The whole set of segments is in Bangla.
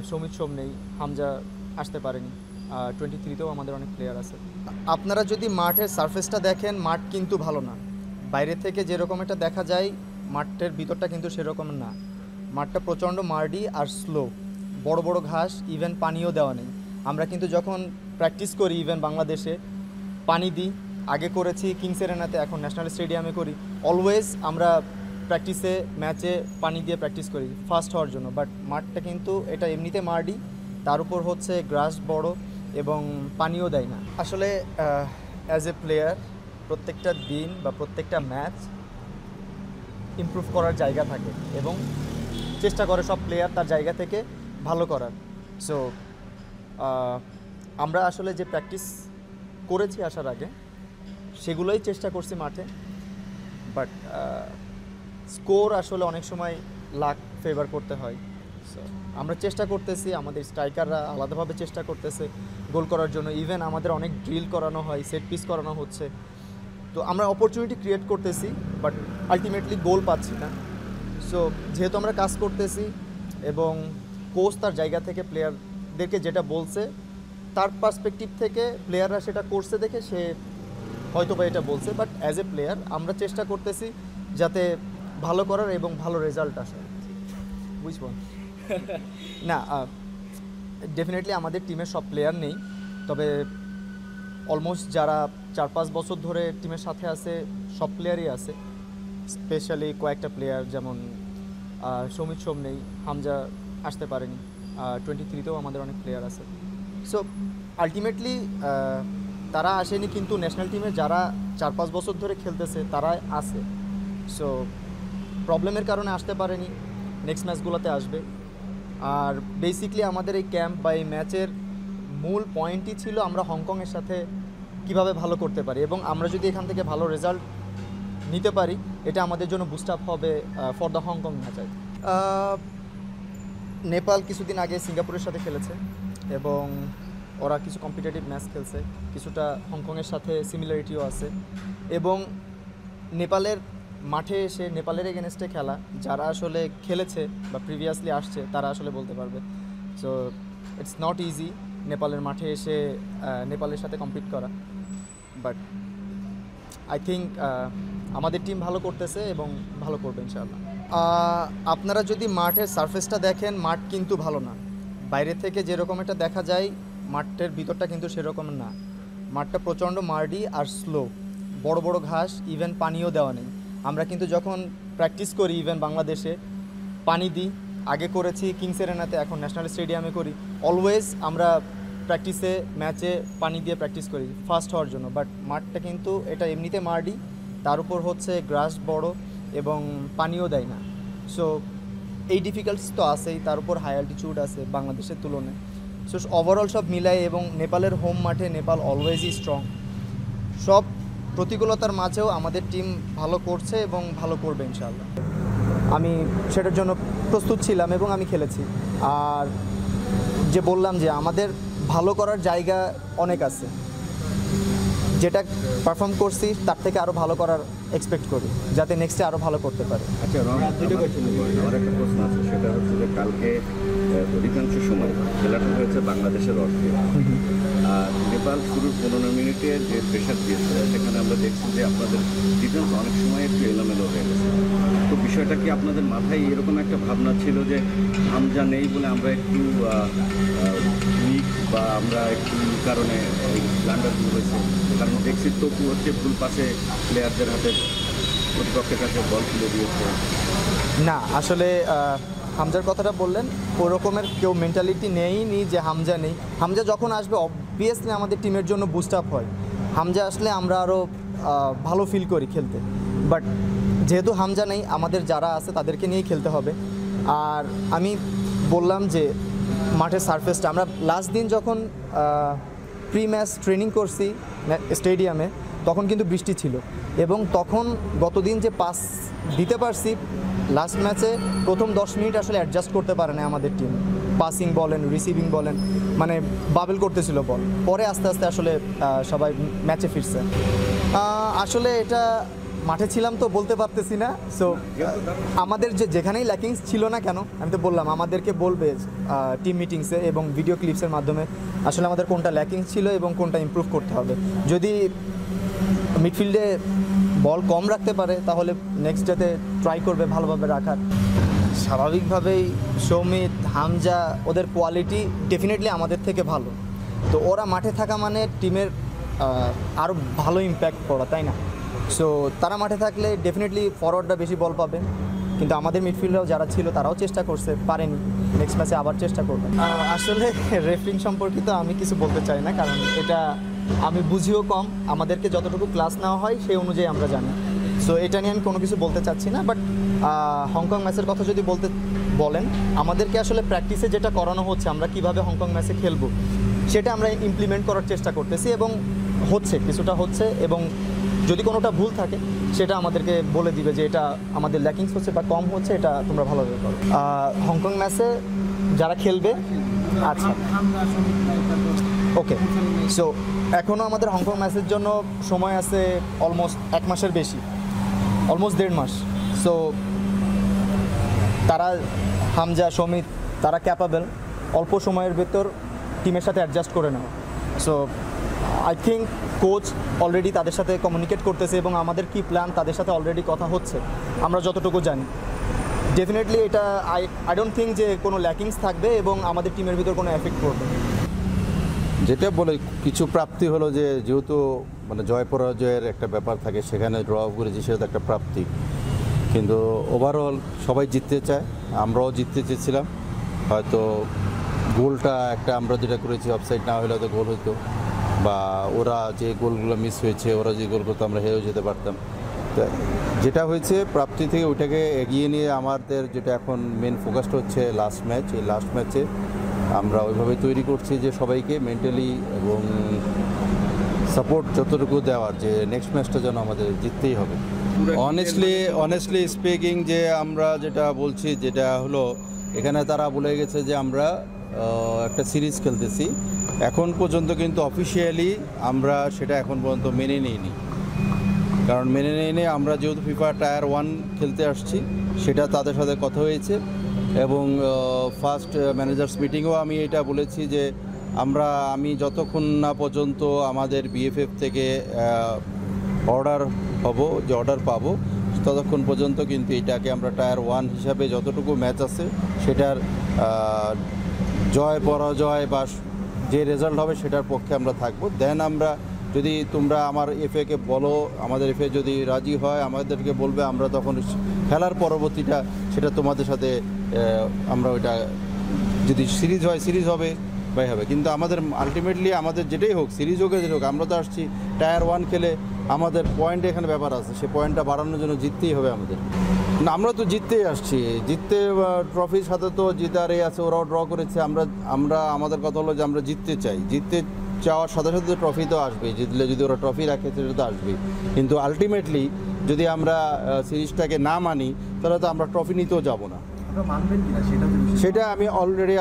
সমিত সোম নেই, হামজা আসতে পারেনি, 23তেও আমাদের অনেক প্লেয়ার আছে। আপনারা যদি মাঠের সারফেসটা দেখেন, মাঠ কিন্তু ভালো না। বাইরে থেকে যেরকম এটা দেখা যায়, মাঠের ভিতরটা কিন্তু সেরকম না। মাঠটা প্রচণ্ড মার্ডি আর স্লো, বড় বড় ঘাস, ইভেন পানিও দেওয়া নেই। আমরা কিন্তু যখন প্র্যাকটিস করি ইভেন বাংলাদেশে পানি দিই, আগে করেছি কিংস এরেনাতে, এখন ন্যাশনাল স্টেডিয়ামে করি। অলওয়েজ আমরা প্র্যাকটিসে ম্যাচে পানি দিয়ে প্র্যাকটিস করি ফার্স্ট হওয়ার জন্য। বাট মাঠটা কিন্তু এটা এমনিতে মার্ডি, তার উপর হচ্ছে গ্রাস বড় এবং পানিও দেয় না। আসলে অ্যাজ এ প্লেয়ার প্রত্যেকটা দিন বা প্রত্যেকটা ম্যাচ ইমপ্রুভ করার জায়গা থাকে এবং চেষ্টা করে সব প্লেয়ার তার জায়গা থেকে ভালো করার। সো আমরা আসলে যে প্র্যাকটিস করেছি আসার আগে সেগুলোই চেষ্টা করছি মাঠে। বাট স্কোর আসলে অনেক সময় লাক ফেভার করতে হয়। সো আমরা চেষ্টা করতেছি, আমাদের স্ট্রাইকাররা আলাদাভাবে চেষ্টা করতেছে গোল করার জন্য। ইভেন আমাদের অনেক ড্রিল করানো হয়, সেট পিস করানো হচ্ছে। তো আমরা অপরচুনিটি ক্রিয়েট করতেছি, বাট আলটিমেটলি গোল পাচ্ছি না। সো যেহেতু আমরা কাজ করতেছি এবং কোচ তার জায়গা থেকে প্লেয়ারদেরকে যেটা বলছে, তার পার্সপেক্টিভ থেকে প্লেয়াররা সেটা করছে দেখে সে হয়তো বা এটা বলছে। বাট অ্যাজ এ প্লেয়ার আমরা চেষ্টা করতেছি যাতে ভালো করার এবং ভালো রেজাল্ট আসে। বুঝবো না, ডেফিনেটলি আমাদের টিমের সব প্লেয়ার নেই, তবে অলমোস্ট যারা 4-5 বছর ধরে টিমের সাথে আছে সব প্লেয়ারই আছে। স্পেশালি কয়েকটা প্লেয়ার যেমন সমিত সোম নেই, হামজা আসতে পারেনি, 23তেও আমাদের অনেক প্লেয়ার আছে। সো আলটিমেটলি তারা আসেনি, কিন্তু ন্যাশনাল টিমে যারা 4-5 বছর ধরে খেলতেছে তারা আছে। সো প্রবলেমের কারণে আসতে পারেনি, নেক্সট ম্যাচগুলোতে আসবে। আর বেসিকলি আমাদের এই ক্যাম্প বা এই ম্যাচের মূল পয়েন্টই ছিল আমরা হংকংয়ের সাথে কিভাবে ভালো করতে পারি, এবং আমরা যদি এখান থেকে ভালো রেজাল্ট নিতে পারি এটা আমাদের জন্য বুস্ট আপ হবে for the Hong Kong match. Nepal কিছুদিন আগে সিঙ্গাপুরের সাথে খেলেছে এবং ওরা কিছু কম্পিটিটিভ ম্যাচ খেলছে, কিছুটা হংকংয়ের সাথে সিমিলারিটিও আছে। এবং নেপালের মাঠে এসে নেপালের এগেনস্টে খেলা, যারা আসলে খেলেছে বা প্রিভিয়াসলি আসছে তারা আসলে বলতে পারবে। সো ইটস নট ইজি নেপালের মাঠে এসে নেপালের সাথে কম্পিট করা। বাট আই থিঙ্ক আমাদের টিম ভালো করতেছে এবং ভালো করবে ইনশাআল্লাহ। আপনারা যদি মাঠের সারফেসটা দেখেন, মাঠ কিন্তু ভালো না। বাইরে থেকে যেরকম এটা দেখা যায়, মাঠের ভিতরটা কিন্তু সেরকম না। মাঠটা প্রচণ্ড মার্ডি আর স্লো, বড় বড় ঘাস, ইভেন পানিও দেওয়া নেই। আমরা কিন্তু যখন প্র্যাকটিস করি ইভেন বাংলাদেশে পানি দিই, আগে করেছি কিংস এরেনাতে, এখন ন্যাশনাল স্টেডিয়ামে করি। অলওয়েজ আমরা প্র্যাকটিসে ম্যাচে পানি দিয়ে প্র্যাকটিস করি ফার্স্ট হওয়ার জন্য। বাট মাঠটা কিন্তু এটা এমনিতে মার্ডি, তার উপর হচ্ছে গ্রাস বড় এবং পানিও দেয় না। সো এই ডিফিকাল্টস তো আছেই, তার উপর হাই অ্যালটিটিউড আছে বাংলাদেশের তুলনায়। সো ওভারঅল সব মিলাই, এবং নেপালের হোম মাঠে নেপাল অলওয়েজই স্ট্রং। সব প্রতিকূলতার মাঝেও আমাদের টিম ভালো করছে এবং ভালো করবে ইনশাআল্লাহ। আমি সেটার জন্য প্রস্তুত ছিলাম এবং আমি খেলেছি। আর যে বললাম যে আমাদের ভালো করার জায়গা অনেক আছে, যেটা পারফর্ম করছি তার থেকে আরও ভালো করার এক্সপেক্ট করি, যাতে নেক্সটে আরও ভালো করতে পারে। আচ্ছা, আমার একটা প্রশ্ন আছে, সেটা হচ্ছে যে কালকে অধিকাংশ সময় খেলাটা হয়েছে বাংলাদেশের অর্থে। আর নেপাল শুরুর 15 মিনিটে যে প্রেশার দিয়েছে সেখানে আমরা দেখছি যে আপনাদের ডিফেন্স অনেক সময় একটু এলোমেলো হয়ে গেছে। তো বিষয়টা কি আপনাদের মাথায় এরকম একটা ভাবনা ছিল যে হামজা নেই বলে আমরা একটু উইক বা আমরা একটু কারণে ব্লান্ডারগুলো হয়েছে? কারণ দেখছি তপু হচ্ছে ফুল পাশে প্লেয়ারদের হাতে প্রতিপক্ষের কাছে বল তুলে দিয়েছে। না, আসলে হামজার কথাটা বললেন, ওরকমের কেউ মেন্টালিটি নেইনি যে হামজা নেই। হামজা যখন আসবে অবভিয়াসলি আমাদের টিমের জন্য বুস্ট আপ হয়। হামজা আসলে আমরা আরও ভালো ফিল করি খেলতে। বাট যেহেতু হামজা নেই, আমাদের যারা আছে তাদেরকে নিয়েই খেলতে হবে। আর আমি বললাম যে মাঠের সারফেসটা, আমরা লাস্ট দিন যখন প্রি ম্যাচ ট্রেনিং করছি স্টেডিয়ামে, তখন কিন্তু বৃষ্টি ছিল, এবং তখন গতদিন যে পাস দিতে পারছি লাস্ট ম্যাচে প্রথম 10 মিনিট আসলে অ্যাডজাস্ট করতে পারে না আমাদের টিম। পাসিং বলেন, রিসিভিং বলেন, মানে বাবেল করতেছিল বল। পরে আস্তে আস্তে আসলে সবাই ম্যাচে ফিরছে। আসলে এটা মাঠে ছিলাম তো বলতে পারতেছি না। সো আমাদের যেখানেই ল্যাকিংস ছিল না কেন, আমি তো বললাম আমাদেরকে বলবে টিম মিটিংসে এবং ভিডিও ক্লিপসের মাধ্যমে আসলে আমাদের কোনটা ল্যাকিংস ছিল এবং কোনটা ইমপ্রুভ করতে হবে। যদি মিডফিল্ডে বল কম রাখতে পারে তাহলে নেক্সট ডেতে ট্রাই করবে ভালোভাবে রাখার। স্বাভাবিকভাবেই সৌমিত, হামজা, ওদের কোয়ালিটি ডেফিনেটলি আমাদের থেকে ভালো। তো ওরা মাঠে থাকা মানে টিমের আরও ভালো ইম্প্যাক্ট পড়া, তাই না? সো তারা মাঠে থাকলে ডেফিনেটলি ফরওয়ার্ডরা বেশি বল পাবে, কিন্তু আমাদের মিডফিল্ডারও যারা ছিল তারাও চেষ্টা করছে, পারেনি। নেক্সট ম্যাচে আবার চেষ্টা করবে। আসলে রেফারিং সম্পর্কিত আমি কিছু বলতে চাই না, কারণ এটা আমি বুঝিও কম। আমাদেরকে যতটুকু ক্লাস নেওয়া হয় সেই অনুযায়ী আমরা জানি। সো এটা নিয়ে আমি কোনো কিছু বলতে চাচ্ছি না। বাট হংকং ম্যাচের কথা যদি বলেন, আমাদেরকে আসলে প্র্যাকটিসে যেটা করানো হচ্ছে, আমরা কিভাবে হংকং ম্যাচে খেলবো সেটা আমরা ইমপ্লিমেন্ট করার চেষ্টা করতেছি এবং কিছুটা হচ্ছে। এবং যদি কোনোটা ভুল থাকে সেটা আমাদেরকে বলে দিবে যে এটা আমাদের ল্যাকিংস হচ্ছে বা কম হচ্ছে, এটা তোমরা ভালোভাবে করো। হংকং ম্যাচে যারা খেলবে, আচ্ছা ওকে। সো এখনও আমাদের হংকং ম্যাচের জন্য সময় আছে অলমোস্ট 1 মাসের বেশি, অলমোস্ট 1.5 মাস। সো তারা, হামজা, সমিত, তারা ক্যাপাবেল অল্প সময়ের ভেতর টিমের সাথে অ্যাডজাস্ট করে নেওয়া। So I think coach already তাদের সাথে কমিউনিকেট করতেছে এবং আমাদের কি প্ল্যান তাদের সাথে অলরেডি কথা হচ্ছে, আমরা যতটুকু জানি। ডেফিনেটলি এটা আই ডোন্ট থিঙ্ক যে কোনো ল্যাকিংস থাকবে এবং আমাদের টিমের ভিতর কোনো এফেক্ট করবে। যেটা বলে কিছু প্রাপ্তি হলো যে যেহেতু মানে জয় পরাজয়ের একটা ব্যাপার থাকে, সেখানে ড্র করেছি, সেটা তো একটা প্রাপ্তি। কিন্তু ওভারঅল সবাই জিততে চায়, আমরাও জিততে চেয়েছিলাম। হয়তো গোলটা একটা আমরা যেটা করেছি অফসাইড না হলে হয়তো গোল হতো, বা ওরা যে গোলগুলো মিস হয়েছে, ওরা যে গোল করতো আমরা হেরেও যেতে পারতাম। তো যেটা হয়েছে প্রাপ্তি থেকে ওইটাকে এগিয়ে নিয়ে আমাদের যেটা এখন মেন ফোকাসটা হচ্ছে লাস্ট ম্যাচ। এই লাস্ট ম্যাচে আমরা ওইভাবে তৈরি করছি যে সবাইকে মেন্টালি এবং সাপোর্ট যতটুকু দেওয়ার, যে নেক্সট ম্যাচটা যেন আমাদের জিততেই হবে। অনেস্টলি স্পিকিং, যে আমরা যেটা বলছি যেটা হলো, এখানে তারা বলে গেছে যে আমরা একটা সিরিজ খেলতেছি। এখন পর্যন্ত কিন্তু অফিসিয়ালি আমরা সেটা এখন পর্যন্ত মেনে নিইনি। কারণ মেনে নিইনি, আমরা যেহেতু ফিফা টায়ার 1 খেলতে আসছি, সেটা তাদের সাথে কথা হয়েছে। এবং ফার্স্ট ম্যানেজার্স মিটিংয়েও আমি এটা বলেছি যে আমি যতক্ষণ না পর্যন্ত আমাদের বিএফএফ থেকে অর্ডার পাবো, ততক্ষণ পর্যন্ত কিন্তু এটাকে আমরা টায়ার 1 হিসাবে যতটুকু ম্যাচ আছে সেটার জয় পরাজয় বা যে রেজাল্ট হবে সেটার পক্ষে আমরা থাকবো। দেন আমরা যদি তোমরা আমার এফএকে বলো, আমাদের এফএ যদি রাজি হয় আমাদেরকে বলবে, আমরা তখন খেলার পরবর্তীটা সেটা তোমাদের সাথে আমরা ওইটা, যদি সিরিজ হয় সিরিজ হবে বাই হবে। কিন্তু আমাদের আলটিমেটলি আমাদের যেটাই হোক, সিরিজ হোক যেটাই হোক, আমরা তো আসছি টায়ার 1 খেলে। আমাদের পয়েন্ট এখানে ব্যাপার আছে, সে পয়েন্টটা বাড়ানোর জন্য জিততেই হবে আমাদের। না, আমরা তো জিততেই আসছি, ট্রফির সাথে তো জিতার আছে, ওরাও ড্র করেছে। আমরা আমাদের কথা হলো যে আমরা জিততে চাই। জিততে চাওয়ার সাথে সাথে ট্রফি তো আসবেই, জিতলে যদি ওরা ট্রফি রাখে সেটা তো আসবেই। কিন্তু আলটিমেটলি যদি আমরা সিরিজটাকে না মানি তাহলে তো আমরা ট্রফি নিতেও যাবো না। সেটা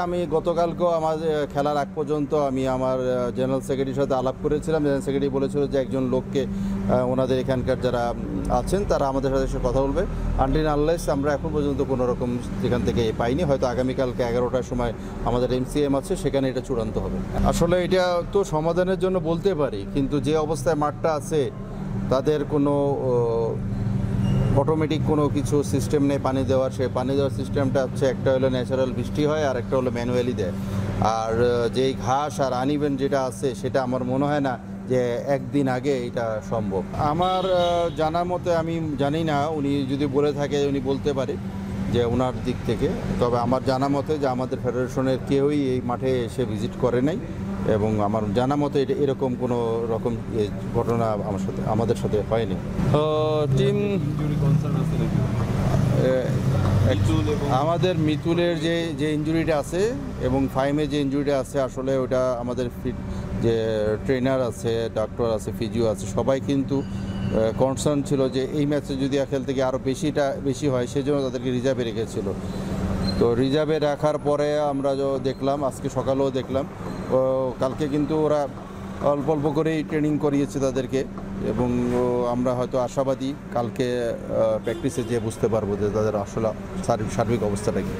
আমি গতকালকেও আমাদের খেলার আগ পর্যন্ত আমি আমার জেনারেল সেক্রেটারির সাথে আলাপ করেছিলাম। জেনারেল সেক্রেটারি বলেছিল যে একজন লোককে, ওনাদের এখানকার যারা আছেন তারা আমাদের সাথে এসে কথা বলবে। আনটিল আনলেস আমরা এখন পর্যন্ত কোনো রকম সেখান থেকে পাইনি। হয়তো আগামীকালকে 11টার সময় আমাদের MCM আছে, সেখানে এটা চূড়ান্ত হবে। আসলে এটা তো সমাধানের জন্য বলতে পারি, কিন্তু যে অবস্থায় মাঠটা আছে তাদের কোনো অটোমেটিক কোনো কিছু সিস্টেম নেই পানি দেওয়ার। সে পানি দেওয়ার সিস্টেমটা হচ্ছে, একটা হলো ন্যাচারাল বৃষ্টি হয় আর একটা হলো ম্যানুয়ালি দেয়। আর যেই ঘাস আর আনইভেন যেটা আছে সেটা আমার মনে হয় না যে একদিন আগে এটা সম্ভব। আমার জানা মতে, আমি জানি না, উনি যদি বলে থাকে উনি বলতে পারে যে ওনার দিক থেকে। তবে আমার জানা মতে যে আমাদের ফেডারেশনের কেউই এই মাঠে এসে ভিজিট করে নাই, এবং আমার জানা মতে এরকম কোনো রকম ঘটনা আমাদের সাথে হয়নি। টিম আমাদের মিতুলের যে ইনজুরিটা আছে এবং ফাইমের যে ইনজুরিটা আছে, আসলে ওটা আমাদের যে ট্রেনার আছে, ডাক্তার আছে, ফিজিও আছে, সবাই কিন্তু কনসার্ন ছিল যে এই ম্যাচে যদি খেলতে গিয়ে আরও বেশি হয়, সেজন্য তাদেরকে রিজার্ভে রেখেছিল। তো রিজার্ভে রাখার পরে আমরা দেখলাম, আজকে সকালেও দেখলাম, কালকে কিন্তু ওরা অল্প অল্প করেই ট্রেনিং করিয়েছে তাদেরকে। এবং আমরা হয়তো আশাবাদী কালকে প্র্যাকটিসে যেয়ে বুঝতে পারবো যে তাদের আসলে সার্বিক অবস্থাটা কি।